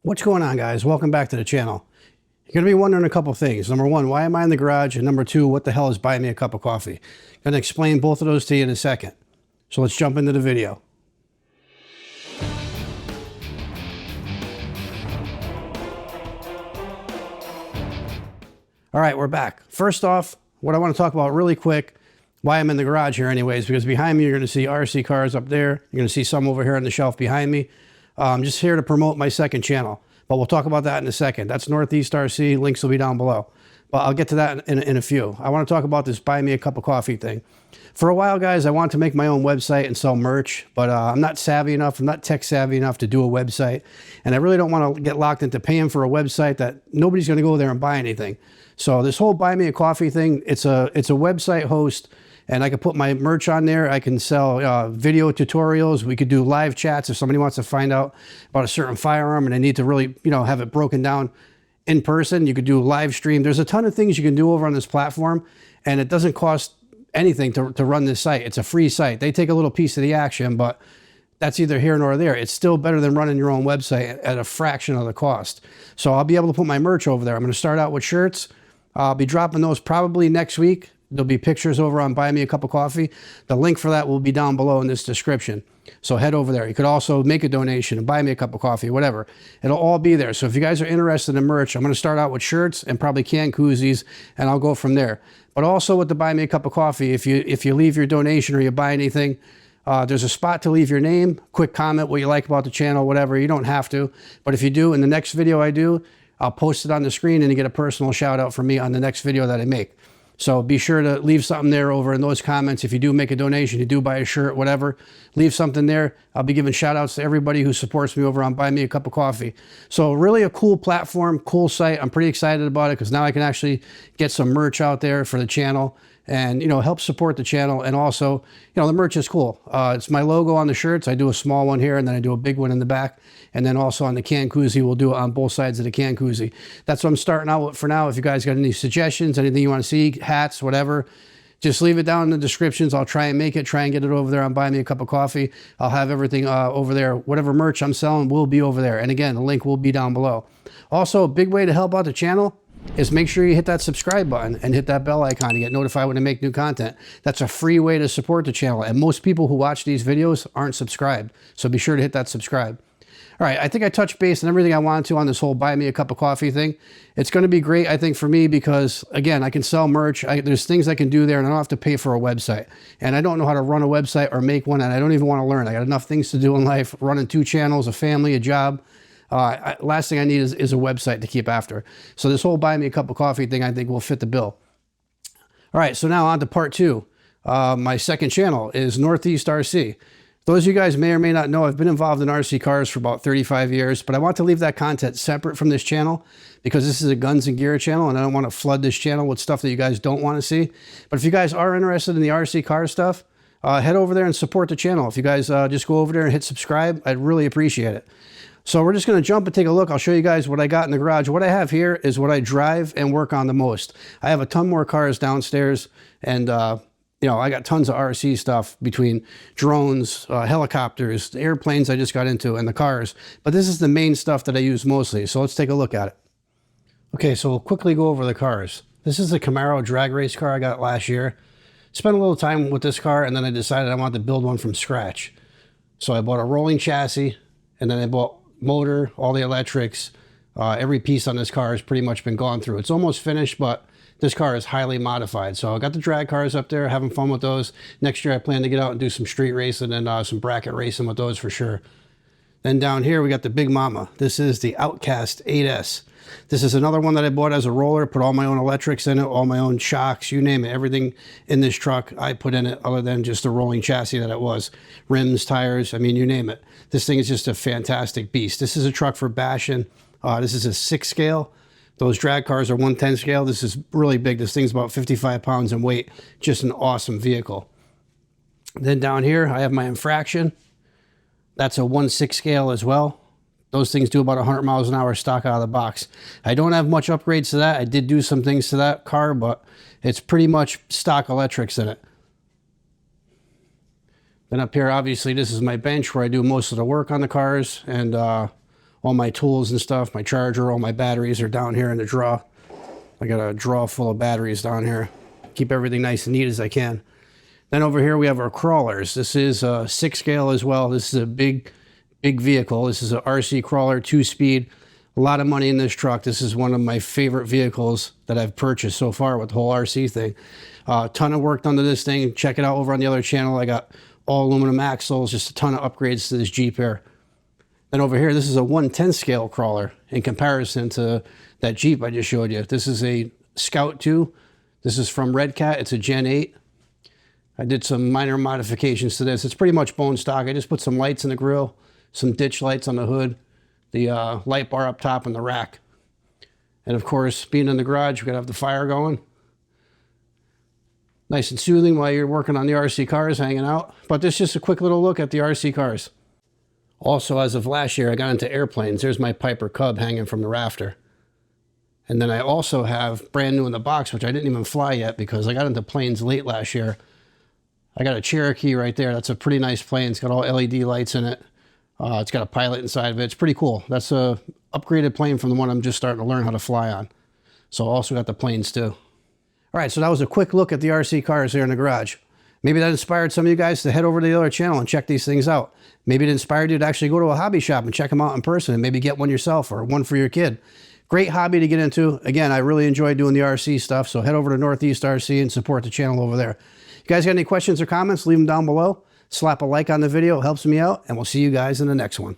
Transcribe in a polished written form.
What's going on, guys? Welcome back to the channel. You're going to be wondering a couple things. Number one, why am I in the garage? And number two, what the hell is buying me a cup of coffee? I'm going to explain both of those to you in a second. So let's jump into the video. All right, we're back. First off, what I want to talk about really quick, why I'm in the garage here anyways, because behind me you're going to see RC cars up there. You're going to see some over here on the shelf behind me. I'm just here to promote my second channel, but we'll talk about that in a second. That's Northeast RC. Links will be down below, but I'll get to that in a few. I want to talk about this buy me a cup of coffee thing. For a while, guys, I wanted to make my own website and sell merch, but I'm not savvy enough. I'm not tech savvy enough to do a website, and I really don't want to get locked into paying for a website that nobody's going to go there and buy anything. So this whole buy me a coffee thing, it's a website host, and I can put my merch on there. I can sell video tutorials. We could do live chats if somebody wants to find out about a certain firearm and they need to really, have it broken down in person. You could do live stream. There's a ton of things you can do over on this platform, and it doesn't cost anything to run this site. It's a free site. They take a little piece of the action, but that's either here nor there. It's still better than running your own website at a fraction of the cost. So I'll be able to put my merch over there. I'm going to start out with shirts. I'll be dropping those probably next week. There'll be pictures over on Buy Me a Cup of Coffee. The link for that will be down below in this description. So head over there. You could also make a donation and buy me a cup of coffee, whatever. It'll all be there. So if you guys are interested in merch, I'm going to start out with shirts and probably canned koozies, and I'll go from there. But also with the Buy Me a Cup of Coffee, if you leave your donation or you buy anything, there's a spot to leave your name, quick comment, what you like about the channel, whatever. You don't have to. But if you do, in the next video I do, I'll post it on the screen and you get a personal shout out from me on the next video that I make. So be sure to leave something there over in those comments. If you do make a donation, you do buy a shirt, whatever, leave something there. I'll be giving shout outs to everybody who supports me over on Buy Me a Cup of Coffee. So really a cool platform, cool site. I'm pretty excited about it because now I can actually get some merch out there for the channel and, help support the channel. And also, the merch is cool. It's my logo on the shirts. I do a small one here and then I do a big one in the back. And then also on the can koozie, we'll do it on both sides of the can koozie. That's what I'm starting out with for now. If you guys got any suggestions, anything you want to see, hats, whatever, just leave it down in the descriptions. I'll try and get it over there on Buy Me a Cup of Coffee. I'll have everything over there. Whatever merch I'm selling will be over there. And again, the link will be down below. Also, a big way to help out the channel is make sure you hit that subscribe button and hit that bell icon to get notified when I make new content. That's a free way to support the channel. And most people who watch these videos aren't subscribed. So be sure to hit that subscribe. All right, I think I touched base on everything I wanted to on this whole Buy Me a Cup of Coffee thing. It's going to be great, I think, for me because, again, I can sell merch. There's things I can do there, and I don't have to pay for a website. And I don't know how to run a website or make one, and I don't even want to learn. I got enough things to do in life, running 2 channels, a family, a job. Last thing I need is a website to keep after. So this whole Buy Me a Cup of Coffee thing, I think, will fit the bill. All right, so now on to part 2. My second channel is Northeast RC. Those of you guys may or may not know, I've been involved in RC cars for about 35 years, but I want to leave that content separate from this channel because this is a guns and gear channel and I don't want to flood this channel with stuff that you guys don't want to see. But if you guys are interested in the RC car stuff, head over there and support the channel. If you guys just go over there and hit subscribe, I'd really appreciate it. So we're just going to jump and take a look. I'll show you guys what I got in the garage. What I have here is what I drive and work on the most. I have a ton more cars downstairs and, I got tons of RC stuff between drones, helicopters, the airplanes I just got into, and the cars. But this is the main stuff that I use mostly. So let's take a look at it. Okay, so we'll quickly go over the cars. This is the Camaro drag race car I got last year. Spent a little time with this car, and then I decided I wanted to build one from scratch. So I bought a rolling chassis, and then I bought motor, all the electrics. Every piece on this car has pretty much been gone through. It's almost finished, but this car is highly modified. So I got the drag cars up there, having fun with those. Next year I plan to get out and do some street racing and some bracket racing with those for sure. Then down here we got the Big Mama. This is the Outcast 8S. This is another one that I bought as a roller, put all my own electrics in it, all my own shocks, you name it. Everything in this truck I put in it other than just the rolling chassis that it was. Rims, tires, I mean, you name it. This thing is just a fantastic beast. This is a truck for bashing. This is a 6 scale. Those drag cars are 110 scale. This is really big. This thing's about 55 pounds in weight. Just an awesome vehicle. Then down here, I have my Infraction. That's a 1/6 scale as well. Those things do about 100 miles an hour stock out of the box. I don't have much upgrades to that. I did do some things to that car, but it's pretty much stock electrics in it. Then up here, obviously, this is my bench where I do most of the work on the cars and all my tools and stuff, my charger, all my batteries are down here in the drawer. I got a drawer full of batteries down here. Keep everything nice and neat as I can. Then over here we have our crawlers. This is a 6 scale as well. This is a big vehicle. This is a RC crawler, 2-speed. A lot of money in this truck. This is one of my favorite vehicles that I've purchased so far with the whole RC thing. A ton of work done to this thing. Check it out over on the other channel. I got all aluminum axles, just a ton of upgrades to this Jeep here. Then over here, this is a 1/10 scale crawler in comparison to that Jeep I just showed you. This is a Scout 2. This is from Red Cat. It's a Gen 8. I did some minor modifications to this. It's pretty much bone stock. I just put some lights in the grill, some ditch lights on the hood, the light bar up top, and the rack. And of course, being in the garage, we gotta have the fire going. Nice and soothing while you're working on the RC cars, hanging out. But this is just a quick little look at the RC cars. Also, as of last year, I got into airplanes. There's my Piper Cub hanging from the rafter. And then I also have, brand new in the box, which I didn't even fly yet because I got into planes late last year. I got a Cherokee right there. That's a pretty nice plane. It's got all LED lights in it. It's got a pilot inside of it. It's pretty cool. That's a upgraded plane from the one I'm just starting to learn how to fly on. So I also got the planes too. All right, so that was a quick look at the RC cars here in the garage. Maybe that inspired some of you guys to head over to the other channel and check these things out. Maybe it inspired you to actually go to a hobby shop and check them out in person and maybe get one yourself or one for your kid. Great hobby to get into. Again, I really enjoy doing the RC stuff, so head over to Northeast RC and support the channel over there. You guys got any questions or comments, leave them down below. Slap a like on the video, it helps me out, and we'll see you guys in the next one.